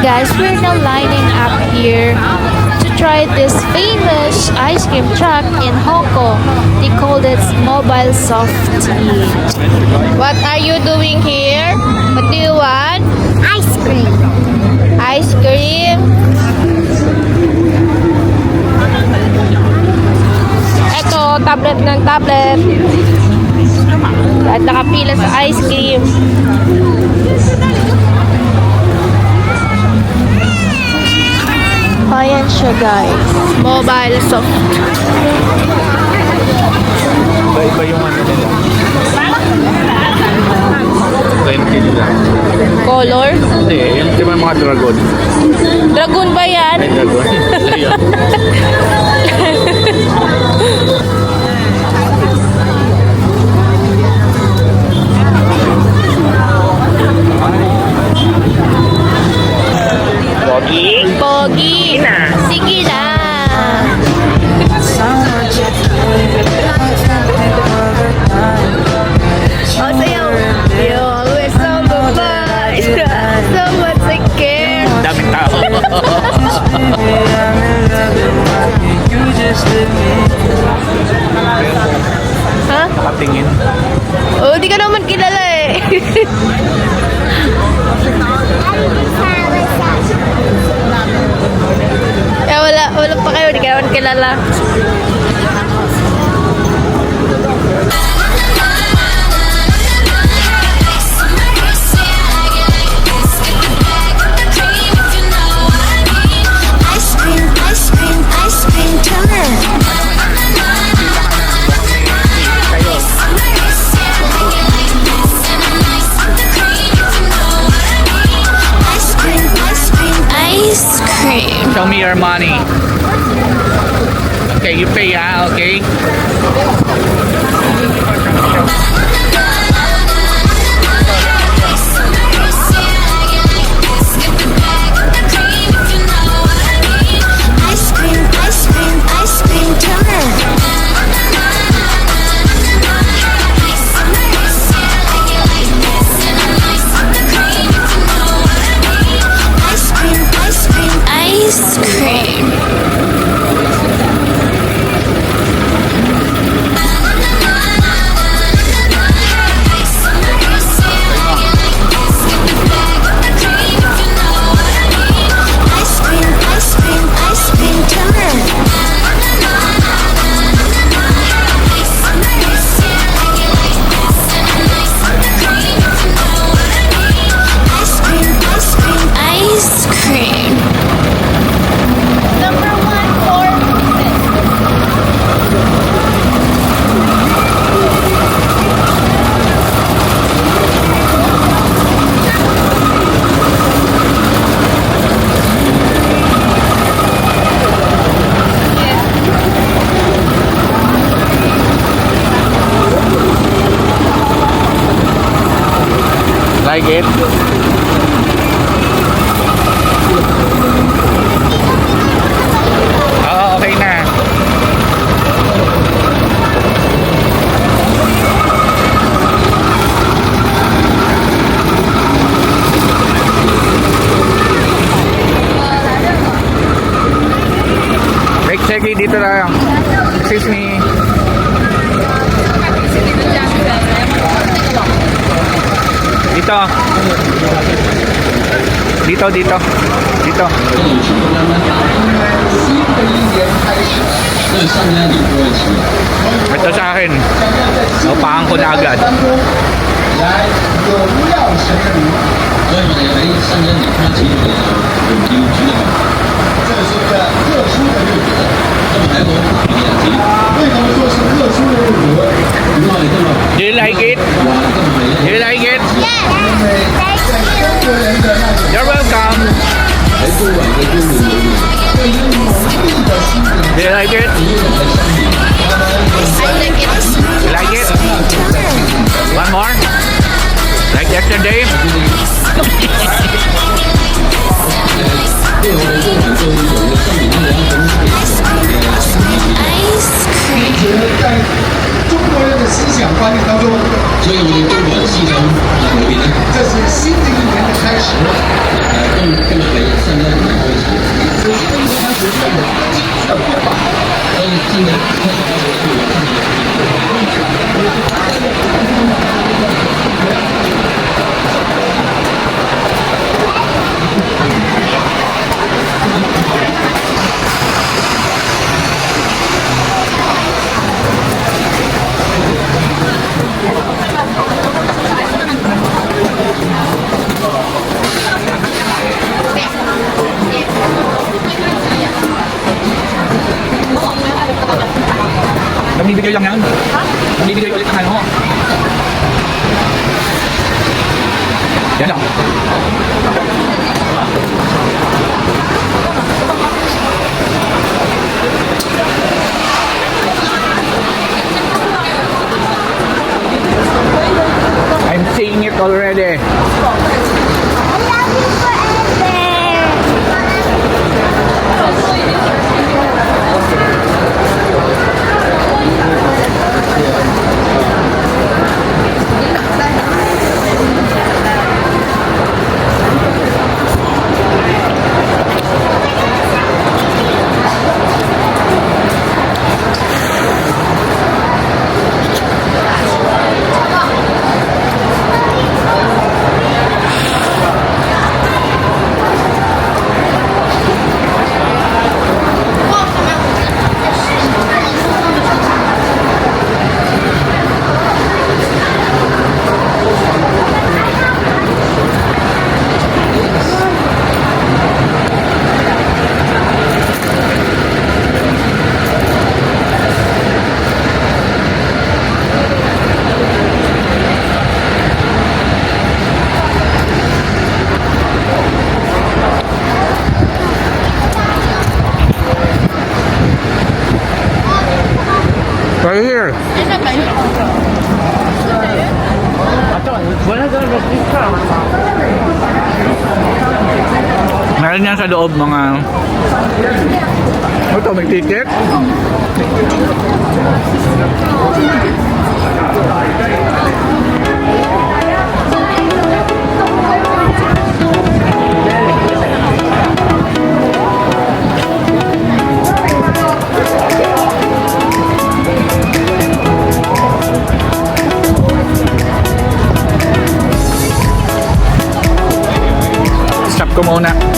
Guys, we're now lining up here to try this famous ice cream truck in Hong Kong. They call it Mobile Softee. What are you doing here? What do you want? Ice cream. Ice cream? Ito, tablet ng tablet. At nakapila sa ice cream. Ayan siya guys. Mobile soft. Iba yung ano nila. 20 nila. Color? Hindi, yung di ba mga dragon? Dragon ba yan? Ay, dragon. Ayun. Pogi? Pogi. Sige na. Oh, sayaw. You always so good. So much I care. Daming tao. Ha? Nakatingin. Oh, di ka naman kilala eh. Kaya wala pa kayo, di ka naman kilala. Show me your money. Okay, you pay, okay? Like it? Oo, okay na. Check dito lang. Excuse me. Dito. Dito, dito. Dito. Ito sa akin. Naupahan ko na agad. Do you like it? Do you like it? You're welcome. Do you like it? You like it? One more? Like yesterday? Ice cream. 中国人的思想观念当中，所以我们中国系统和平，这是新的一年的开始。更为 Namibigay lang yan. Namibigay ulit ang ano. Yan lang. I'm seeing it already. Right here. Meron yan sa loob mga... Ito, may ticket. Stop ko muna.